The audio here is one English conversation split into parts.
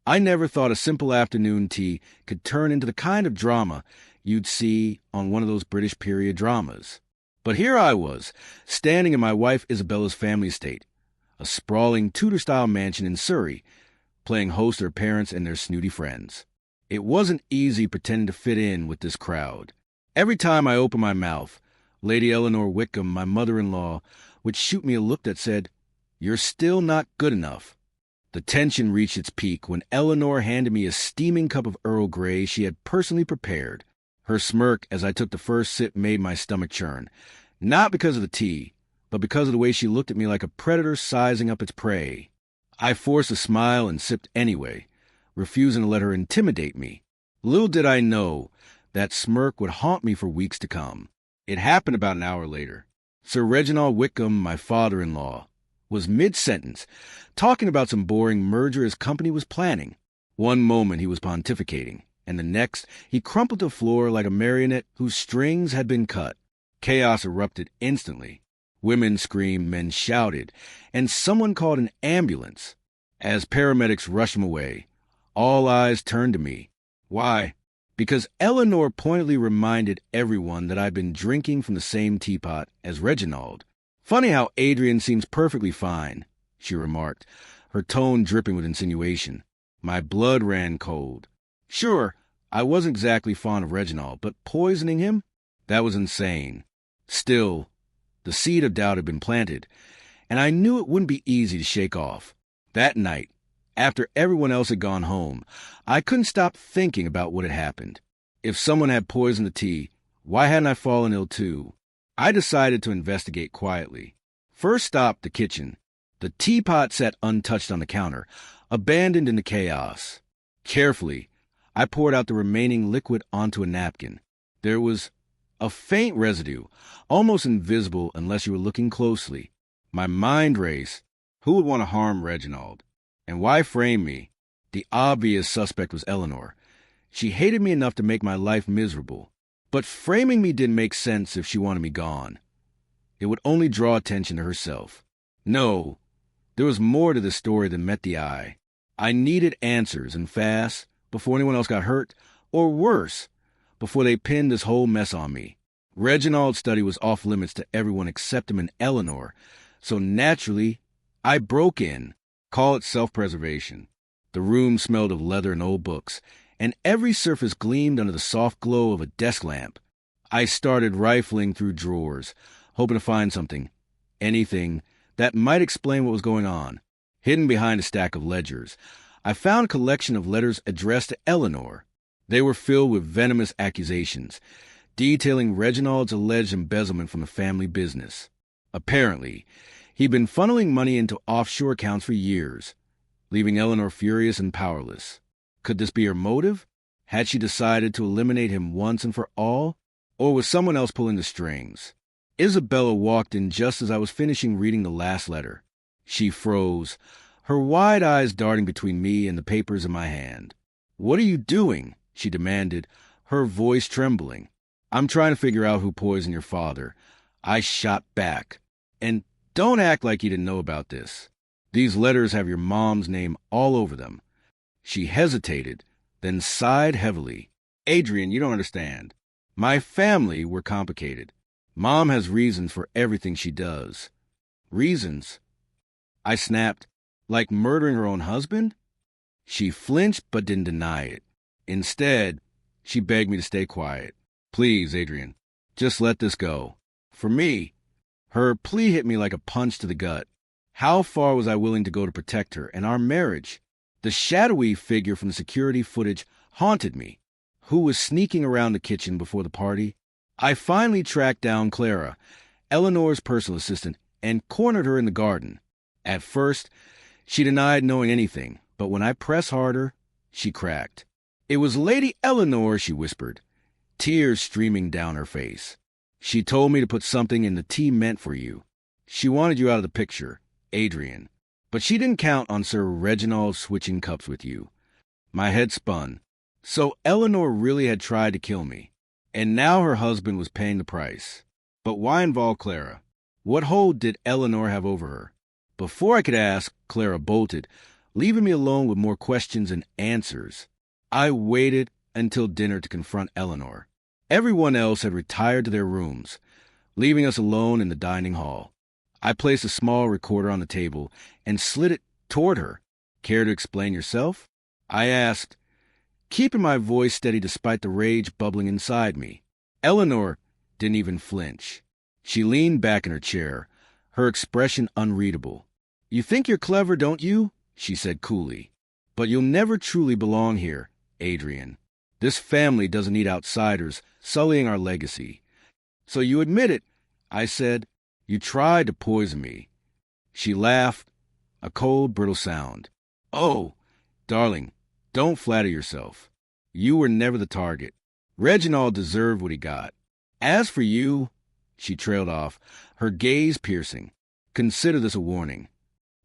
I never thought a simple afternoon tea could turn into the kind of drama you'd see on one of those British period dramas. But here I was, standing in my wife Isabella's family estate, a sprawling Tudor-style mansion in Surrey, playing host to her parents and their snooty friends. It wasn't easy pretending to fit in with this crowd. Every time I opened my mouth, Lady Eleanor Wickham, my mother-in-law, would shoot me a look that said, "You're still not good enough." The tension reached its peak when Eleanor handed me a steaming cup of Earl Grey she had personally prepared. Her smirk as I took the first sip made my stomach churn, not because of the tea, but because of the way she looked at me like a predator sizing up its prey. I forced a smile and sipped anyway, refusing to let her intimidate me. Little did I know that smirk would haunt me for weeks to come. It happened about an hour later. Sir Reginald Wickham, my father-in-law, was mid-sentence, talking about some boring merger his company was planning. One moment he was pontificating, and the next he crumpled to the floor like a marionette whose strings had been cut. Chaos erupted instantly. Women screamed, men shouted, and someone called an ambulance. As paramedics rushed him away, all eyes turned to me. Why? Because Eleanor pointedly reminded everyone that I'd been drinking from the same teapot as Reginald. "Funny how Adrian seems perfectly fine," she remarked, her tone dripping with insinuation. My blood ran cold. Sure, I wasn't exactly fond of Reginald, but poisoning him? That was insane. Still, the seed of doubt had been planted, and I knew it wouldn't be easy to shake off. That night, after everyone else had gone home, I couldn't stop thinking about what had happened. If someone had poisoned the tea, why hadn't I fallen ill too? I decided to investigate quietly. First stop, the kitchen. The teapot sat untouched on the counter, abandoned in the chaos. Carefully, I poured out the remaining liquid onto a napkin. There was a faint residue, almost invisible unless you were looking closely. My mind raced. Who would want to harm Reginald? And why frame me? The obvious suspect was Eleanor. She hated me enough to make my life miserable. But framing me didn't make sense if she wanted me gone. It would only draw attention to herself. No, there was more to this story than met the eye. I needed answers, and fast, before anyone else got hurt, or worse, before they pinned this whole mess on me. Reginald's study was off limits to everyone except him and Eleanor, so naturally, I broke in. Call it self-preservation. The room smelled of leather and old books, and every surface gleamed under the soft glow of a desk lamp. I started rifling through drawers, hoping to find something, anything, that might explain what was going on. Hidden behind a stack of ledgers, I found a collection of letters addressed to Eleanor. They were filled with venomous accusations, detailing Reginald's alleged embezzlement from the family business. Apparently, he'd been funneling money into offshore accounts for years, leaving Eleanor furious and powerless. Could this be her motive? Had she decided to eliminate him once and for all? Or was someone else pulling the strings? Isabella walked in just as I was finishing reading the last letter. She froze, her wide eyes darting between me and the papers in my hand. "What are you doing?" she demanded, her voice trembling. "I'm trying to figure out who poisoned your father," I shot back. "And don't act like you didn't know about this. These letters have your mom's name all over them." She hesitated, then sighed heavily. "Adrian, you don't understand. My family were complicated. Mom has reasons for everything she does." "Reasons?" I snapped. "Like murdering her own husband?" She flinched but didn't deny it. Instead, she begged me to stay quiet. "Please, Adrian, just let this go. For me." Her plea hit me like a punch to the gut. How far was I willing to go to protect her and our marriage? The shadowy figure from the security footage haunted me. Who was sneaking around the kitchen before the party? I finally tracked down Clara, Eleanor's personal assistant, and cornered her in the garden. At first, she denied knowing anything, but when I pressed harder, she cracked. "It was Lady Eleanor," she whispered, tears streaming down her face. "She told me to put something in the tea meant for you. She wanted you out of the picture, Adrian. But she didn't count on Sir Reginald switching cups with you." My head spun. So Eleanor really had tried to kill me, and now her husband was paying the price. But why involve Clara? What hold did Eleanor have over her? Before I could ask, Clara bolted, leaving me alone with more questions and answers. I waited until dinner to confront Eleanor. Everyone else had retired to their rooms, leaving us alone in the dining hall. I placed a small recorder on the table and slid it toward her. Care to explain yourself? I asked, keeping my voice steady despite the rage bubbling inside me. Eleanor didn't even flinch. She leaned back in her chair, her expression unreadable. You think you're clever, don't you? She said coolly. But you'll never truly belong here, Adrian. This family doesn't need outsiders sullying our legacy. So you admit it, I said. You tried to poison me. She laughed, a cold, brittle sound. Oh, darling, don't flatter yourself. You were never the target. Reginald deserved what he got. As for you, she trailed off, her gaze piercing. Consider this a warning.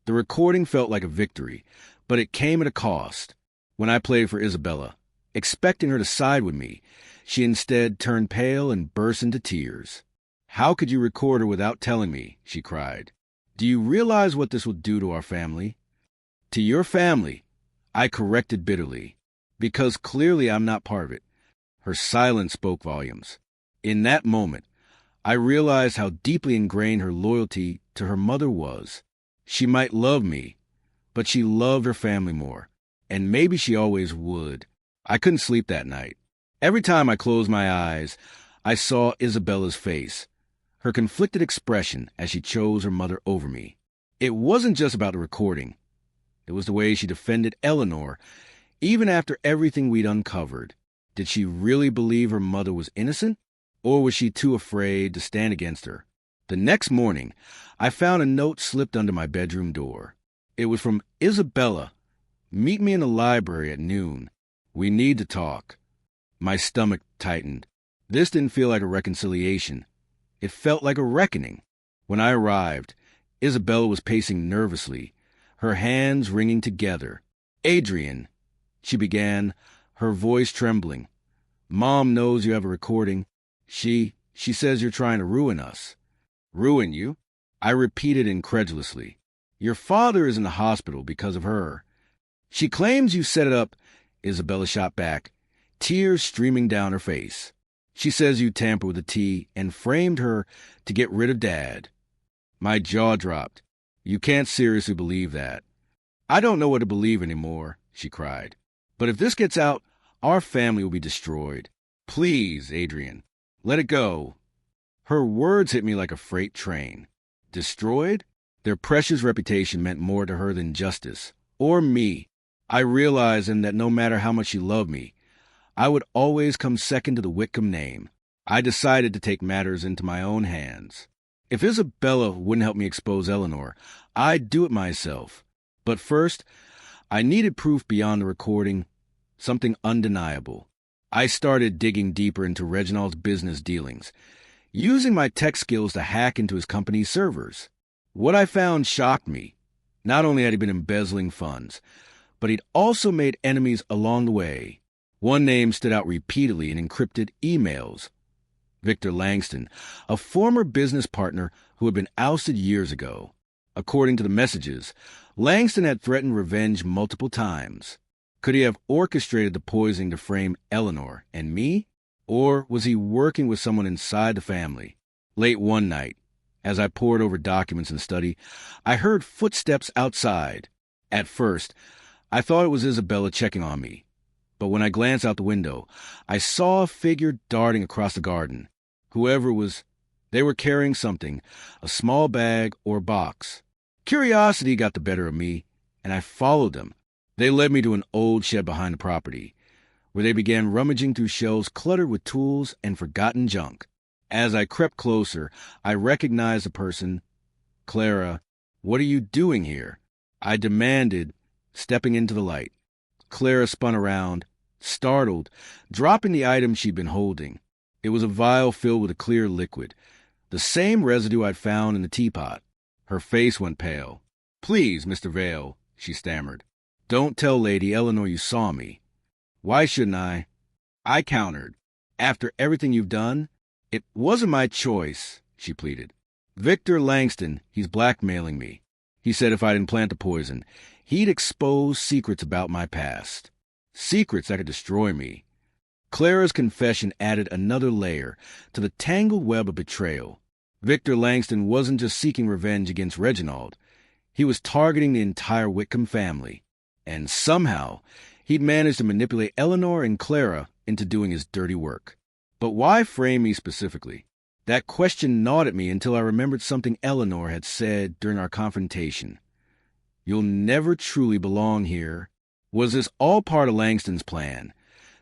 The recording felt like a victory, but it came at a cost. When I played for Isabella, expecting her to side with me, she instead turned pale and burst into tears. How could you record her without telling me? She cried. Do you realize what this will do to our family? To your family, I corrected bitterly, because clearly I'm not part of it. Her silence spoke volumes. In that moment, I realized how deeply ingrained her loyalty to her mother was. She might love me, but she loved her family more, and maybe she always would. I couldn't sleep that night. Every time I closed my eyes, I saw Isabella's face, her conflicted expression as she chose her mother over me. It wasn't just about the recording. It was the way she defended Eleanor, even after everything we'd uncovered. Did she really believe her mother was innocent, or was she too afraid to stand against her? The next morning, I found a note slipped under my bedroom door. It was from Isabella. Meet me in the library at noon. We need to talk. My stomach tightened. This didn't feel like a reconciliation. It felt like a reckoning. When I arrived, Isabella was pacing nervously, her hands wringing together. Adrian, she began, her voice trembling. Mom knows you have a recording. She says you're trying to ruin us. Ruin you? I repeated incredulously. Your father is in the hospital because of her. She claims you set it up, Isabella shot back, tears streaming down her face. She says you tampered with the tea and framed her to get rid of Dad. My jaw dropped. You can't seriously believe that. I don't know what to believe anymore, she cried. But if this gets out, our family will be destroyed. Please, Adrian, let it go. Her words hit me like a freight train. Destroyed? Their precious reputation meant more to her than justice, or me. I realized then that no matter how much she loved me, I would always come second to the Whitcomb name. I decided to take matters into my own hands. If Isabella wouldn't help me expose Eleanor, I'd do it myself. But first, I needed proof beyond the recording, something undeniable. I started digging deeper into Reginald's business dealings, using my tech skills to hack into his company's servers. What I found shocked me. Not only had he been embezzling funds, but he'd also made enemies along the way. One name stood out repeatedly in encrypted emails. Victor Langston, a former business partner who had been ousted years ago. According to the messages, Langston had threatened revenge multiple times. Could he have orchestrated the poisoning to frame Eleanor and me? Or was he working with someone inside the family? Late one night, as I pored over documents and study, I heard footsteps outside. At first, I thought it was Isabella checking on me. But when I glanced out the window, I saw a figure darting across the garden. Whoever it was, they were carrying something, a small bag or box. Curiosity got the better of me, and I followed them. They led me to an old shed behind the property, where they began rummaging through shelves cluttered with tools and forgotten junk. As I crept closer, I recognized the person. Clara, what are you doing here? I demanded, stepping into the light. Clara spun around, startled, dropping the item she'd been holding. It was a vial filled with a clear liquid, the same residue I'd found in the teapot. Her face went pale. Please, Mr. Vale, she stammered. Don't tell Lady Eleanor you saw me. Why shouldn't I? I countered. After everything you've done? It wasn't my choice, she pleaded. Victor Langston, he's blackmailing me. He said if I didn't plant the poison, he'd exposed secrets about my past. Secrets that could destroy me. Clara's confession added another layer to the tangled web of betrayal. Victor Langston wasn't just seeking revenge against Reginald. He was targeting the entire Whitcomb family. And somehow, he'd managed to manipulate Eleanor and Clara into doing his dirty work. But why frame me specifically? That question gnawed at me until I remembered something Eleanor had said during our confrontation. "You'll never truly belong here." Was this all part of Langston's plan?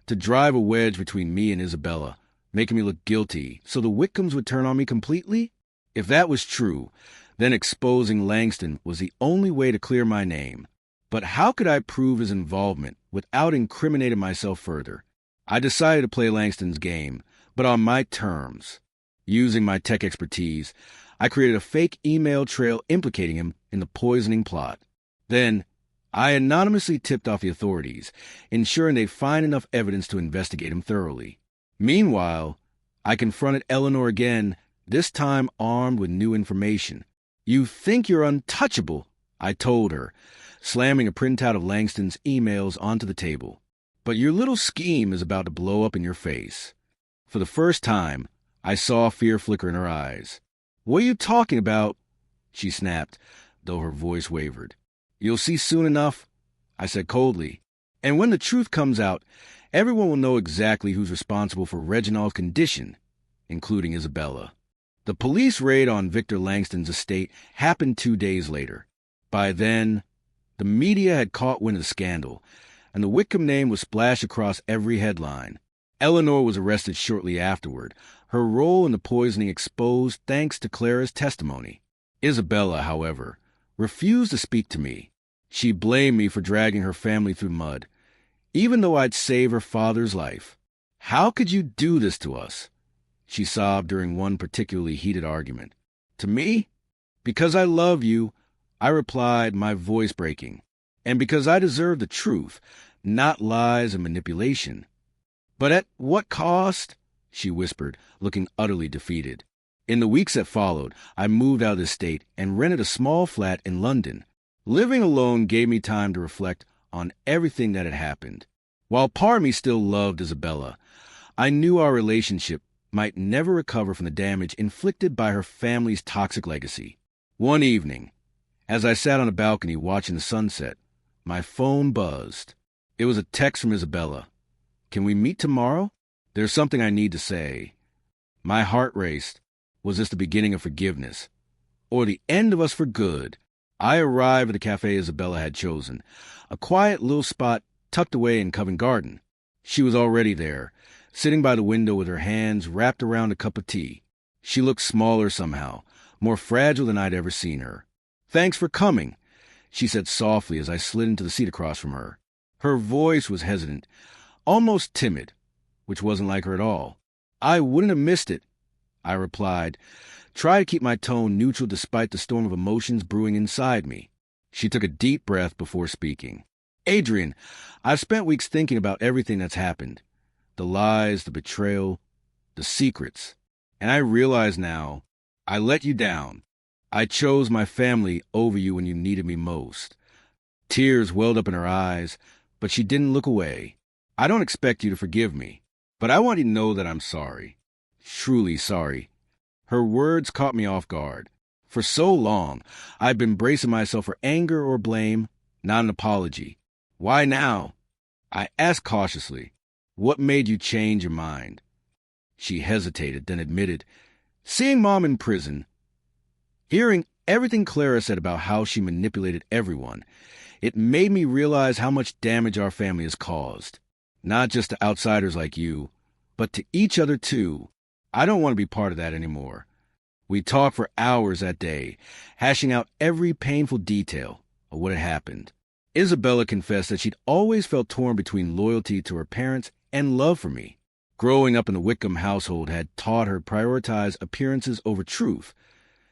To drive a wedge between me and Isabella, making me look guilty so the Whitcombs would turn on me completely? If that was true, then exposing Langston was the only way to clear my name. But how could I prove his involvement without incriminating myself further? I decided to play Langston's game, but on my terms. Using my tech expertise, I created a fake email trail implicating him in the poisoning plot. Then, I anonymously tipped off the authorities, ensuring they'd find enough evidence to investigate him thoroughly. Meanwhile, I confronted Eleanor again, this time armed with new information. "You think you're untouchable," I told her, slamming a printout of Langston's emails onto the table. "But your little scheme is about to blow up in your face." For the first time, I saw fear flicker in her eyes. "What are you talking about?" she snapped, though her voice wavered. "You'll see soon enough," I said coldly. "And when the truth comes out, everyone will know exactly who's responsible for Reginald's condition, including Isabella." The police raid on Victor Langston's estate happened 2 days later. By then, the media had caught wind of the scandal, and the Whitcomb name was splashed across every headline. Eleanor was arrested shortly afterward, her role in the poisoning exposed thanks to Clara's testimony. Isabella, however, refused to speak to me. She blamed me for dragging her family through mud, even though I'd saved her father's life. "How could you do this to us?" she sobbed during one particularly heated argument. "To me? Because I love you," I replied, my voice breaking. "And because I deserve the truth, not lies and manipulation." "But at what cost?" she whispered, looking utterly defeated. In the weeks that followed, I moved out of the state and rented a small flat in London. Living alone gave me time to reflect on everything that had happened. While part of me still loved Isabella, I knew our relationship might never recover from the damage inflicted by her family's toxic legacy. One evening, as I sat on a balcony watching the sunset, my phone buzzed. It was a text from Isabella. "Can we meet tomorrow? There's something I need to say." My heart raced. Was this the beginning of forgiveness? Or the end of us for good? I arrived at the cafe Isabella had chosen, a quiet little spot tucked away in Covent Garden. She was already there, sitting by the window with her hands wrapped around a cup of tea. She looked smaller somehow, more fragile than I'd ever seen her. "Thanks for coming," she said softly as I slid into the seat across from her. Her voice was hesitant, almost timid, which wasn't like her at all. "I wouldn't have missed it," I replied, trying to keep my tone neutral despite the storm of emotions brewing inside me. She took a deep breath before speaking. "Adrian, I've spent weeks thinking about everything that's happened. The lies, the betrayal, the secrets. And I realize now, I let you down. I chose my family over you when you needed me most." Tears welled up in her eyes, but she didn't look away. "I don't expect you to forgive me, but I want you to know that I'm sorry. Truly sorry." Her words caught me off guard. For so long, I'd been bracing myself for anger or blame, not an apology. "Why now?" I asked cautiously. "What made you change your mind?" She hesitated, then admitted, "Seeing Mom in prison." Hearing everything Clara said about how she manipulated everyone, it made me realize how much damage our family has caused. Not just to outsiders like you, but to each other too. I don't want to be part of that anymore. We talked for hours that day, hashing out every painful detail of what had happened. Isabella confessed that she'd always felt torn between loyalty to her parents and love for me. Growing up in the Whitcomb household had taught her to prioritize appearances over truth,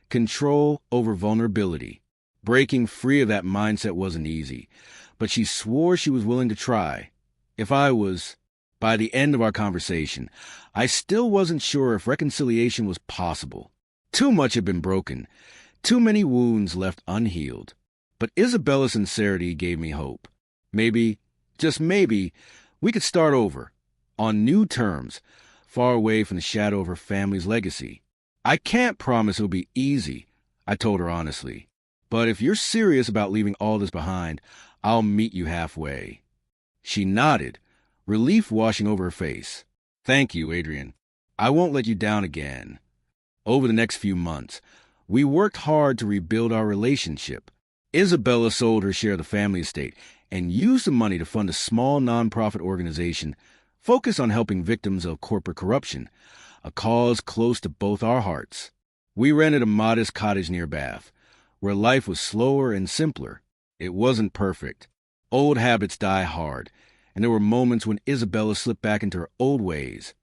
control over vulnerability. Breaking free of that mindset wasn't easy, but she swore she was willing to try. If I was... By the end of our conversation, I still wasn't sure if reconciliation was possible. Too much had been broken, too many wounds left unhealed. But Isabella's sincerity gave me hope. Maybe, just maybe, we could start over, on new terms, far away from the shadow of her family's legacy. I can't promise it'll be easy, I told her honestly. But if you're serious about leaving all this behind, I'll meet you halfway. She nodded, relief washing over her face. Thank you, Adrian. I won't let you down again. Over the next few months, we worked hard to rebuild our relationship. Isabella sold her share of the family estate and used the money to fund a small nonprofit organization focused on helping victims of corporate corruption, a cause close to both our hearts. We rented a modest cottage near Bath, where life was slower and simpler. It wasn't perfect. Old habits die hard, and there were moments when Isabella slipped back into her old ways,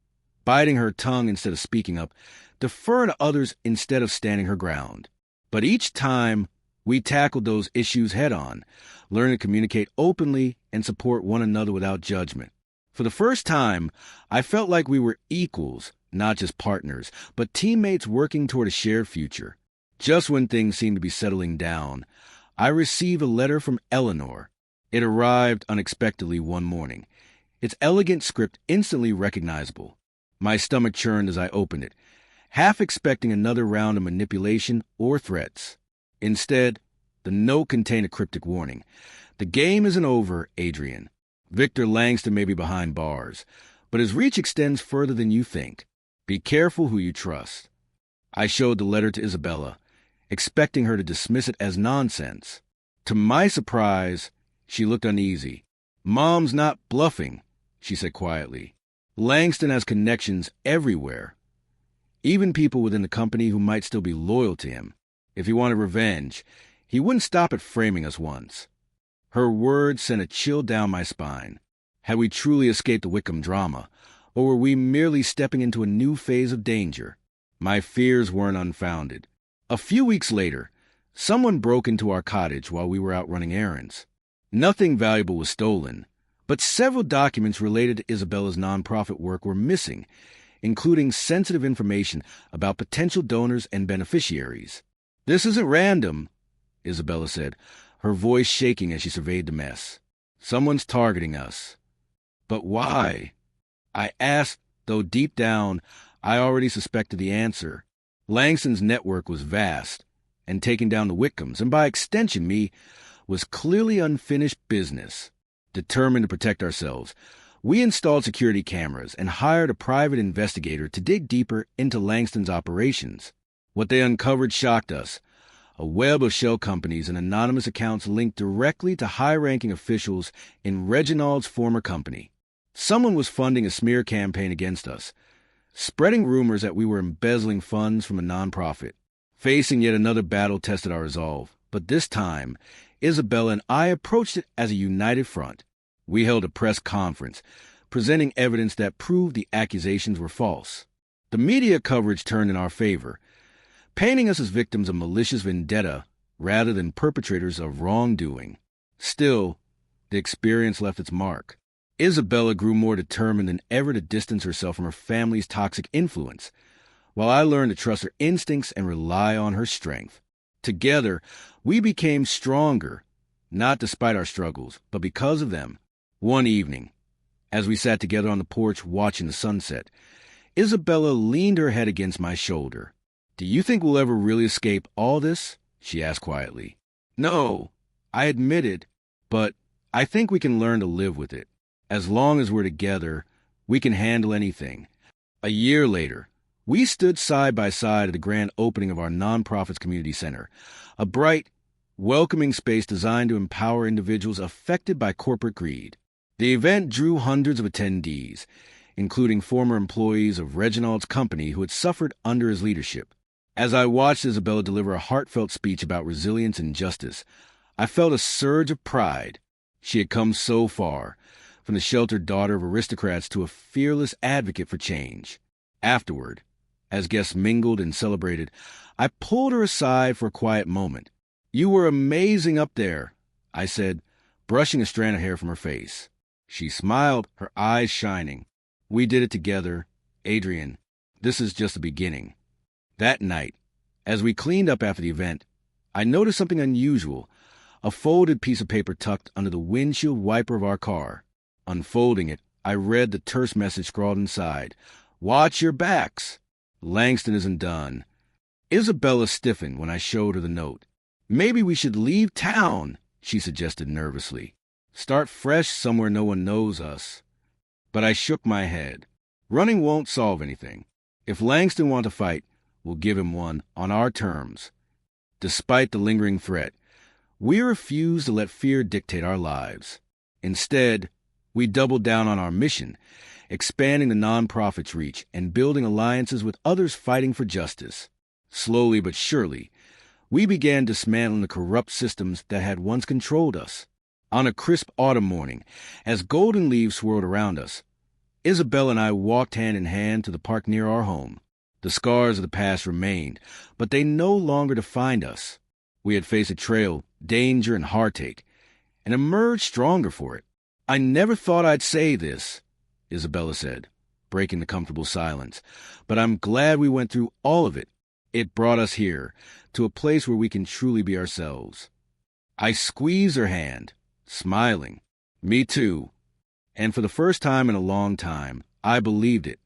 biting her tongue instead of speaking up, deferring to others instead of standing her ground. But each time, we tackled those issues head-on, learning to communicate openly and support one another without judgment. For the first time, I felt like we were equals, not just partners, but teammates working toward a shared future. Just when things seemed to be settling down, I received a letter from Eleanor. It arrived unexpectedly one morning, its elegant script instantly recognizable. My stomach churned as I opened it, half expecting another round of manipulation or threats. Instead, the note contained a cryptic warning. The game isn't over, Adrian. Victor Langston may be behind bars, but his reach extends further than you think. Be careful who you trust. I showed the letter to Isabella, expecting her to dismiss it as nonsense. To my surprise, she looked uneasy. Mom's not bluffing, she said quietly. Langston has connections everywhere, even people within the company who might still be loyal to him. If he wanted revenge, he wouldn't stop at framing us once. Her words sent a chill down my spine. Had we truly escaped the Wickham drama, or were we merely stepping into a new phase of danger? My fears weren't unfounded. A few weeks later, someone broke into our cottage while we were out running errands. Nothing valuable was stolen, but several documents related to Isabella's nonprofit work were missing, including sensitive information about potential donors and beneficiaries. This isn't random, Isabella said, her voice shaking as she surveyed the mess. Someone's targeting us. But why? I asked, though deep down, I already suspected the answer. Langston's network was vast, and taking down the Wickhams, and by extension me, was clearly unfinished business. Determined to protect ourselves, we installed security cameras and hired a private investigator to dig deeper into Langston's operations. What they uncovered shocked us. A web of shell companies and anonymous accounts linked directly to high-ranking officials in Reginald's former company. Someone was funding a smear campaign against us, spreading rumors that we were embezzling funds from a nonprofit. Facing yet another battle tested our resolve, but this time, Isabella and I approached it as a united front. We held a press conference, presenting evidence that proved the accusations were false. The media coverage turned in our favor, painting us as victims of malicious vendetta rather than perpetrators of wrongdoing. Still, the experience left its mark. Isabella grew more determined than ever to distance herself from her family's toxic influence, while I learned to trust her instincts and rely on her strength. Together, we became stronger, not despite our struggles, but because of them. One evening, as we sat together on the porch watching the sunset, Isabella leaned her head against my shoulder. "Do you think we'll ever really escape all this?" she asked quietly. "No," I admitted, "but I think we can learn to live with it. As long as we're together, we can handle anything." A year later, we stood side by side at the grand opening of our nonprofit's community center, a bright, welcoming space designed to empower individuals affected by corporate greed. The event drew hundreds of attendees, including former employees of Reginald's company who had suffered under his leadership. As I watched Isabella deliver a heartfelt speech about resilience and justice, I felt a surge of pride. She had come so far, from the sheltered daughter of aristocrats to a fearless advocate for change. Afterward, as guests mingled and celebrated, I pulled her aside for a quiet moment. "You were amazing up there," I said, brushing a strand of hair from her face. She smiled, her eyes shining. "We did it together, Adrian. This is just the beginning." That night, as we cleaned up after the event, I noticed something unusual, a folded piece of paper tucked under the windshield wiper of our car. Unfolding it, I read the terse message scrawled inside. "Watch your backs. Langston isn't done." Isabella stiffened when I showed her the note. "Maybe we should leave town," she suggested nervously. "Start fresh somewhere no one knows us." But I shook my head. Running won't solve anything. If Langston wants to fight, we'll give him one on our terms. Despite the lingering threat, we refused to let fear dictate our lives. Instead, we doubled down on our mission, expanding the nonprofit's reach and building alliances with others fighting for justice. Slowly but surely, we began dismantling the corrupt systems that had once controlled us. On a crisp autumn morning, as golden leaves swirled around us, Isabel and I walked hand in hand to the park near our home. The scars of the past remained, but they no longer defined us. We had faced a trail, danger, and heartache, and emerged stronger for it. "I never thought I'd say this," Isabella said, breaking the comfortable silence, "but I'm glad we went through all of it. It brought us here, to a place where we can truly be ourselves." I squeezed her hand, smiling. "Me too." And for the first time in a long time, I believed it.